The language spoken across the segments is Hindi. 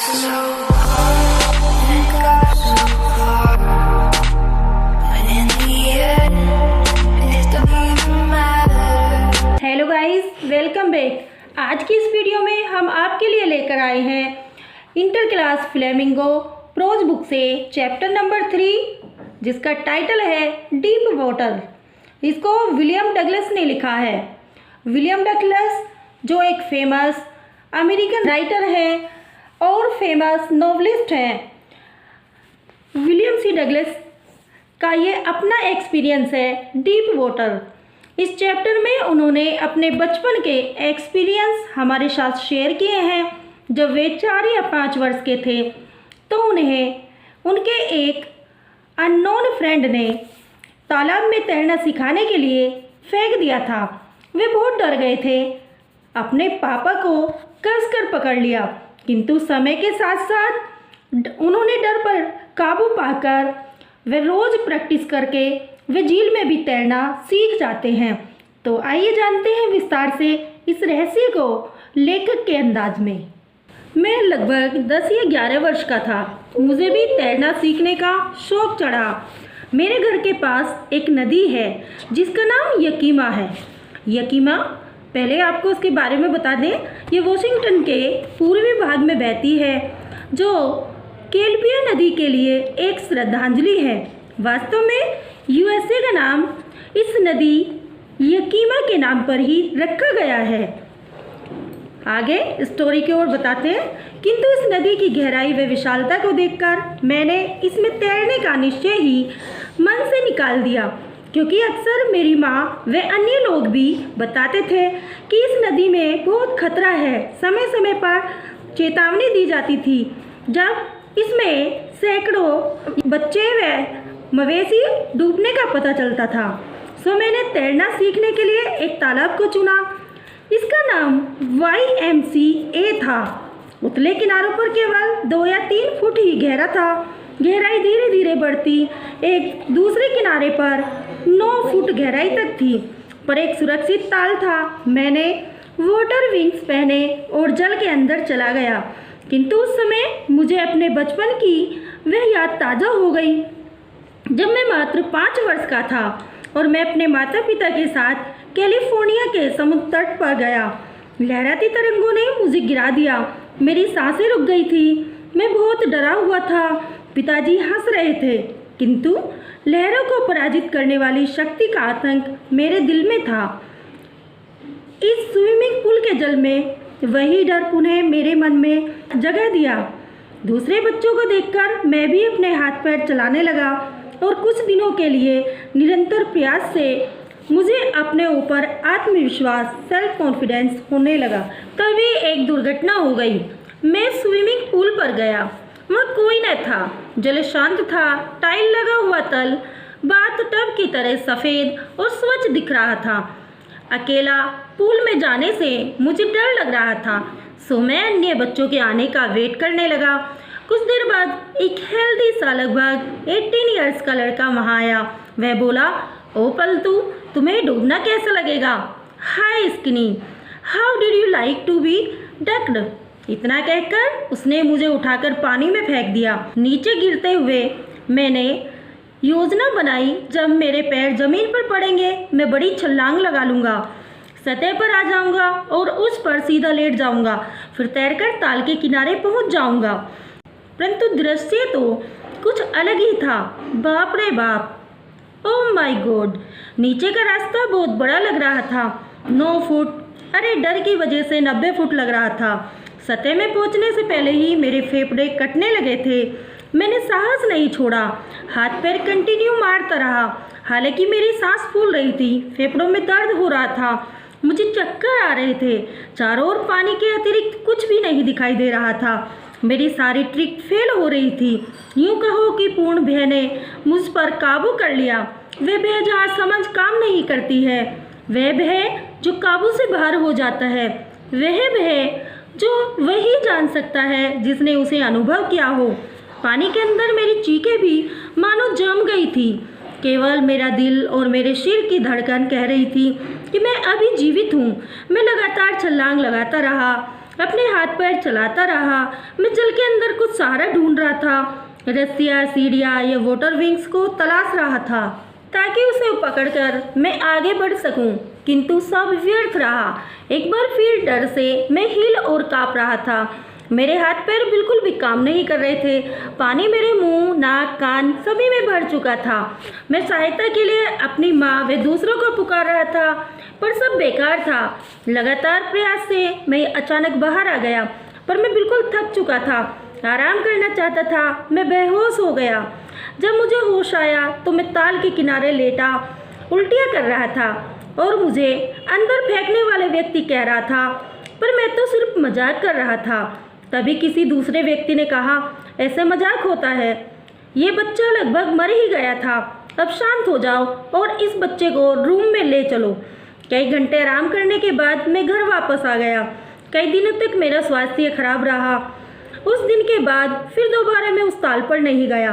so hard and got so far, but in the end, it don't even matter. Hello guys, welcome back. आज की इस वीडियो में हम आपके लिए लेकर आए हैं inter class Flamingo prose book से चैप्टर नंबर 3, जिसका टाइटल है डीप वाटर। इसको विलियम डगलस ने लिखा है। विलियम डगलस जो एक फेमस अमेरिकन राइटर है और फेमस नॉवलिस्ट हैं। विलियम सी डगलस का ये अपना एक्सपीरियंस है डीप वाटर। इस चैप्टर में उन्होंने अपने बचपन के एक्सपीरियंस हमारे साथ शेयर किए हैं। जब वे 4 या 5 वर्ष के थे तो उन्हें उनके एक अननोन फ्रेंड ने तालाब में तैरना सिखाने के लिए फेंक दिया था। वे बहुत डर गए थे। अपने पापा को कसकर पकड़ लिया, किंतु समय के साथ साथ उन्होंने डर पर काबू पाकर वे रोज़ प्रैक्टिस करके वे झील में भी तैरना सीख जाते हैं। तो आइए जानते हैं विस्तार से इस रहस्य को लेखक के अंदाज में। मैं लगभग 10 या 11 वर्ष का था। मुझे भी तैरना सीखने का शौक चढ़ा। मेरे घर के पास एक नदी है जिसका नाम यकीमा है। यकीमा, पहले आपको उसके बारे में बता दें, ये वॉशिंगटन के पूर्वी भाग में बहती है, जो केल्पिया नदी के लिए एक श्रद्धांजलि है। वास्तव में यूएसए का नाम इस नदी यकीमा के नाम पर ही रखा गया है। आगे स्टोरी की ओर बताते हैं। किंतु इस नदी की गहराई व विशालता को देखकर मैंने इसमें तैरने का निश्चय ही मन से निकाल दिया, क्योंकि अक्सर मेरी माँ व अन्य लोग भी बताते थे कि इस नदी में बहुत खतरा है। समय समय पर चेतावनी दी जाती थी जब इसमें सैकड़ों बच्चे व मवेशी डूबने का पता चलता था। सो मैंने तैरना सीखने के लिए एक तालाब को चुना। इसका नाम YMCA था। उतले किनारों पर केवल 2 या 3 फुट ही गहरा था। गहराई धीरे धीरे बढ़ती एक दूसरे किनारे पर 9 फुट गहराई तक थी, पर एक सुरक्षित ताल था। मैंने वाटर विंग्स पहने और जल के अंदर चला गया, किंतु उस समय मुझे अपने बचपन की वह याद ताज़ा हो गई जब मैं मात्र 5 वर्ष का था और मैं अपने माता पिता के साथ कैलिफोर्निया के समुद्र तट पर गया। लहराती तरंगों ने मुझे गिरा दिया। मेरी सांसें रुक गई थी। मैं बहुत डरा हुआ था। पिताजी हंस रहे थे, किंतु लहरों को पराजित करने वाली शक्ति का आतंक मेरे दिल में था। इस स्विमिंग पूल के जल में वही डर पुनः मेरे मन में जगह दिया। दूसरे बच्चों को देखकर मैं भी अपने हाथ पैर चलाने लगा और कुछ दिनों के लिए निरंतर प्रयास से मुझे अपने ऊपर आत्मविश्वास, सेल्फ कॉन्फिडेंस होने लगा। तभी एक दुर्घटना हो गई। मैं स्विमिंग पूल पर गया। वहाँ कोई न था। जल शांत था। टाइल लगा हुआ तल बाथ टब की तरह सफ़ेद और स्वच्छ दिख रहा था। अकेला पूल में जाने से मुझे डर लग रहा था, सो मैं अन्य बच्चों के आने का वेट करने लगा। कुछ देर बाद एक हेल्दी सा लगभग 18 ईयर्स का लड़का वहाँ आया। वह बोला, ओ पलतू, तुम्हें डूबना कैसा लगेगा? Hi skinny, how did you like to be ducked? इतना कहकर उसने मुझे उठाकर पानी में फेंक दिया। नीचे गिरते हुए मैंने योजना बनाई, जब मेरे पैर जमीन पर पड़ेंगे मैं बड़ी छलांग लगा लूँगा, सतह पर आ जाऊँगा और उस पर सीधा लेट जाऊँगा, फिर तैरकर ताल के किनारे पहुँच जाऊँगा। परंतु दृश्य तो कुछ अलग ही था। बाप रे बाप, ओह माय गॉड! नीचे का रास्ता बहुत बड़ा लग रहा था। 9 फुट, अरे डर की वजह से 90 फुट लग रहा था। सतह में पहुंचने से पहले ही मेरे फेफड़े कटने लगे थे। मैंने साहस नहीं छोड़ा। हाथ पैर कंटिन्यू मारता रहा। हालांकि मेरी सांस फूल रही थी, फेफड़ों में दर्द हो रहा था, मुझे चक्कर आ रहे थे। चारों ओर पानी के अतिरिक्त कुछ भी नहीं दिखाई दे रहा था। मेरी सारी ट्रिक फेल हो रही थी। यूँ कहो कि पूर्ण भय ने मुझ पर काबू कर लिया। वह भय जहाँ समझ काम नहीं करती है, वह भय जो काबू से बाहर हो जाता है, वह भय जो वही जान सकता है जिसने उसे अनुभव किया हो। पानी के अंदर मेरी चीखें भी मानो जम गई थी। केवल मेरा दिल और मेरे सिर की धड़कन कह रही थी कि मैं अभी जीवित हूँ। मैं लगातार छलांग लगाता रहा। अपने हाथ पैर चलाता रहा। मैं जल के अंदर कुछ सहारा ढूंढ रहा था। रस्सियाँ, सीढ़ियाँ या वाटर विंग्स को तलाश रहा था ताकि उसे पकड़कर मैं आगे बढ़ सकूं, किंतु सब व्यर्थ रहा। एक बार फिर डर से मैं हिल और काँप रहा था। मेरे हाथ पैर बिल्कुल भी काम नहीं कर रहे थे। पानी मेरे मुंह, नाक, कान सभी में भर चुका था। मैं सहायता के लिए अपनी माँ व दूसरों को पुकार रहा था, पर सब बेकार था। लगातार प्रयास से मैं अचानक बाहर आ गया, पर मैं बिल्कुल थक चुका था। आराम करना चाहता था। मैं बेहोश हो गया। जब मुझे होश आया तो मैं ताल के किनारे लेटा उल्टियाँ कर रहा था और मुझे अंदर फेंकने वाले व्यक्ति कह रहा था, पर मैं तो सिर्फ मजाक कर रहा था। तभी किसी दूसरे व्यक्ति ने कहा, ऐसे मजाक होता है, ये बच्चा लगभग मर ही गया था, अब शांत हो जाओ और इस बच्चे को रूम में ले चलो। कई घंटे आराम करने के बाद मैं घर वापस आ गया। कई दिनों तक मेरा स्वास्थ्य खराब रहा। उस दिन के बाद फिर दोबारा मैं उस ताल पर नहीं गया।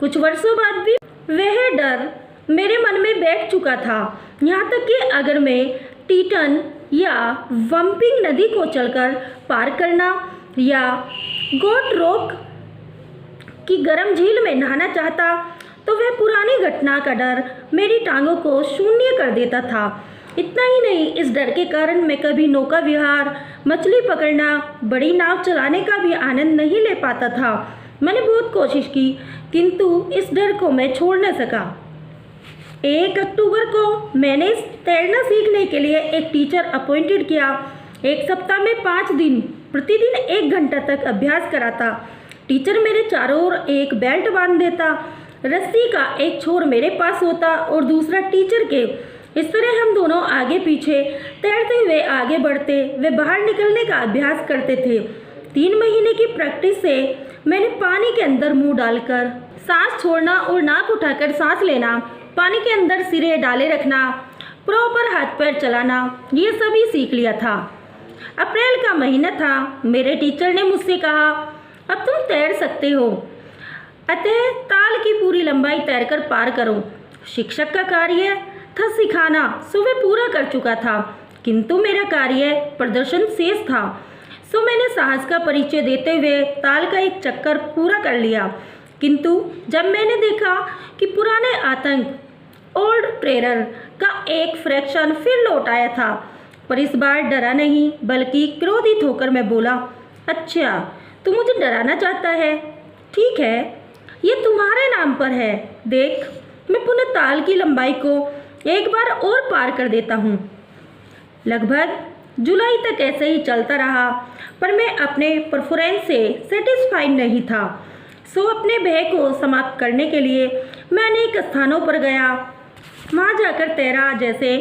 कुछ वर्षों बाद भी वह डर मेरे मन में बैठ चुका था, यहाँ तक कि अगर मैं टीटन या वम्पिंग नदी को चलकर पार करना या गोट रॉक की गर्म झील में नहाना चाहता तो वह पुरानी घटना का डर मेरी टांगों को शून्य कर देता था। इतना ही नहीं, इस डर के कारण मैं कभी नौका विहार, मछली पकड़ना, बड़ी नाव चलाने का भी आनंद नहीं ले पाता था। मैंने बहुत कोशिश की, किंतु इस डर को मैं छोड़ न सका। 1 अक्टूबर को मैंने तैरना सीखने के लिए एक टीचर अपॉइंटेड किया। 1 सप्ताह में 5 दिन प्रतिदिन 1 घंटा तक अभ्यास कराता। टीचर मेरे चारों ओर एक बेल्ट बांध देता। रस्सी का एक छोर मेरे पास होता और दूसरा टीचर के। इस तरह हम दोनों आगे पीछे तैरते हुए आगे बढ़ते वे बाहर निकलने का अभ्यास करते थे। 3 महीने की प्रैक्टिस से मैंने पानी के अंदर मुंह डालकर सांस छोड़ना और नाक उठाकर सांस लेना, पानी के अंदर सिरे डाले रखना, प्रॉपर हाथ पैर चलाना, ये सभी सीख लिया था। अप्रैल का महीना था। मेरे टीचर ने मुझसे कहा, अब तुम तैर सकते हो, अतः ताल की पूरी लंबाई तैरकर पार करो। शिक्षक का कार्य था सिखाना, सो वह पूरा कर चुका था, किंतु मेरा कार्य प्रदर्शन शेष था। सो मैंने साहस का परिचय देते हुए ताल का एक चक्कर पूरा कर लिया। किंतु जब मैंने देखा कि पुराने आतंक ओल्ड टेरर का एक फ्रैक्शन फिर लौट आया था, पर इस बार डरा नहीं बल्कि क्रोधित होकर मैं बोला, अच्छा तू मुझे डराना चाहता है, ठीक है, ये तुम्हारे नाम पर है। देख, मैं पुनः ताल की लंबाई को एक बार और पार कर देता हूँ। लगभग जुलाई तक ऐसे ही चलता रहा, पर मैं अपने परफॉर्मेंस से सेटिस्फाइड नहीं था। सो अपने भय को समाप्त करने के लिए मैं अनेक स्थानों पर गया। वहाँ जाकर तैरा, जैसे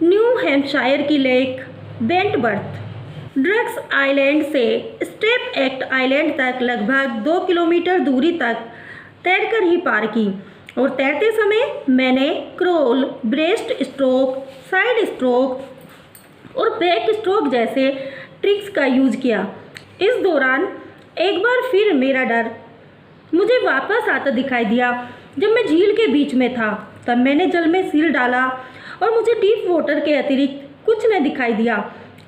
न्यू हैम्पशायर की लेक, बेंटवर्थ, ड्रग्स आइलैंड से स्टेप एक्ट आइलैंड तक लगभग 2 किलोमीटर दूरी तक तैरकर ही पार की। और तैरते समय मैंने crawl, breast stroke, side stroke और बैक स्ट्रोक जैसे ट्रिक्स का यूज किया। इस दौरान एक बार फिर मेरा डर मुझे वापस आता दिखाई दिया। जब मैं झील के बीच में था तब मैंने जल में सिर डाला और मुझे डीप वाटर के अतिरिक्त कुछ न दिखाई दिया,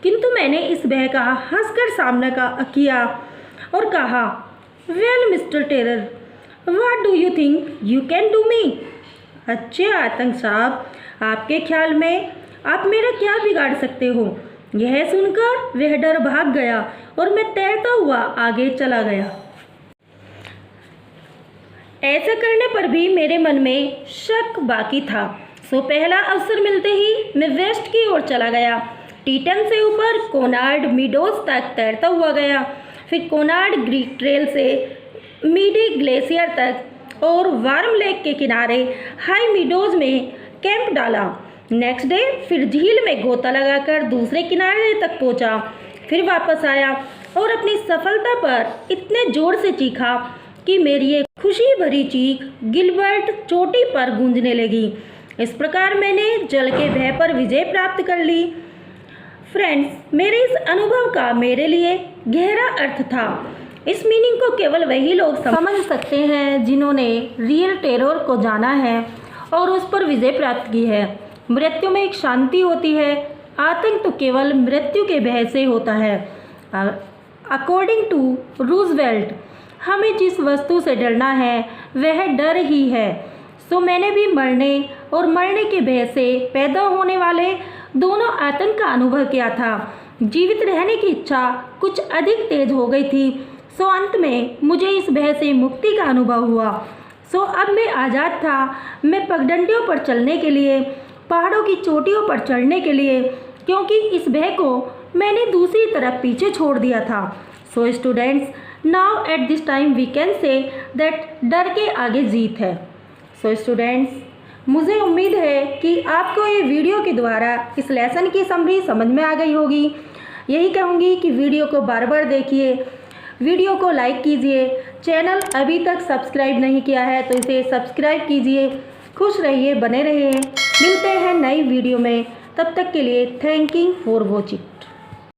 किंतु मैंने इस भय का हंसकर सामना किया और कहा, well mister terror, what do you think you can do me? अच्छे आतंक साहब, आपके ख्याल में आप मेरा क्या बिगाड़ सकते हो? यह सुनकर वह डर भाग गया और मैं तैरता हुआ आगे चला गया। ऐसा करने पर भी मेरे मन में शक बाकी था। सो पहला अवसर मिलते ही मैं वेस्ट की ओर चला गया। टीटन से ऊपर कोनार्ड मीडोज तक तैरता हुआ गया, फिर कोनार्ड ग्रीक ट्रेल से मीडी ग्लेशियर तक और वार्म लेक के किनारे हाई मीडोज में कैंप डाला। नेक्स्ट डे फिर झील में गोता लगाकर दूसरे किनारे तक पहुंचा, फिर वापस आया और अपनी सफलता पर इतने जोर से चीखा कि मेरी ये खुशी भरी चीख गिलबर्ट चोटी पर गूंजने लगी। इस प्रकार मैंने जल के भय पर विजय प्राप्त कर ली। फ्रेंड्स, मेरे इस अनुभव का मेरे लिए गहरा अर्थ था। इस मीनिंग को केवल वही लोग समझ सकते हैं जिन्होंने रियल टेरर को जाना है और उस पर विजय प्राप्त की है। मृत्यु में एक शांति होती है, आतंक तो केवल मृत्यु के भय से होता है। अकॉर्डिंग टू रूजवेल्ट, हमें जिस वस्तु से डरना है वह डर ही है। सो मैंने भी मरने और मरने के भय से पैदा होने वाले दोनों आतंक का अनुभव किया था। जीवित रहने की इच्छा कुछ अधिक तेज हो गई थी। सो अंत में मुझे इस भय से मुक्ति का अनुभव हुआ। सो अब मैं आज़ाद था। मैं पगडंडियों पर चलने के लिए, पहाड़ों की चोटियों पर चढ़ने के लिए, क्योंकि इस भय को मैंने दूसरी तरफ पीछे छोड़ दिया था। So students, now at this time we can say that डर के आगे जीत है। सो स्टूडेंट्स, मुझे उम्मीद है कि आपको ये वीडियो के द्वारा इस लेसन की समरी समझ में आ गई होगी। यही कहूँगी कि वीडियो को बार बार देखिए, वीडियो को लाइक कीजिए, चैनल अभी तक सब्सक्राइब नहीं किया है तो इसे सब्सक्राइब कीजिए। खुश रहिए, बने रहिए। मिलते हैं नई वीडियो में, तब तक के लिए थैंक यू फॉर वॉचिंग।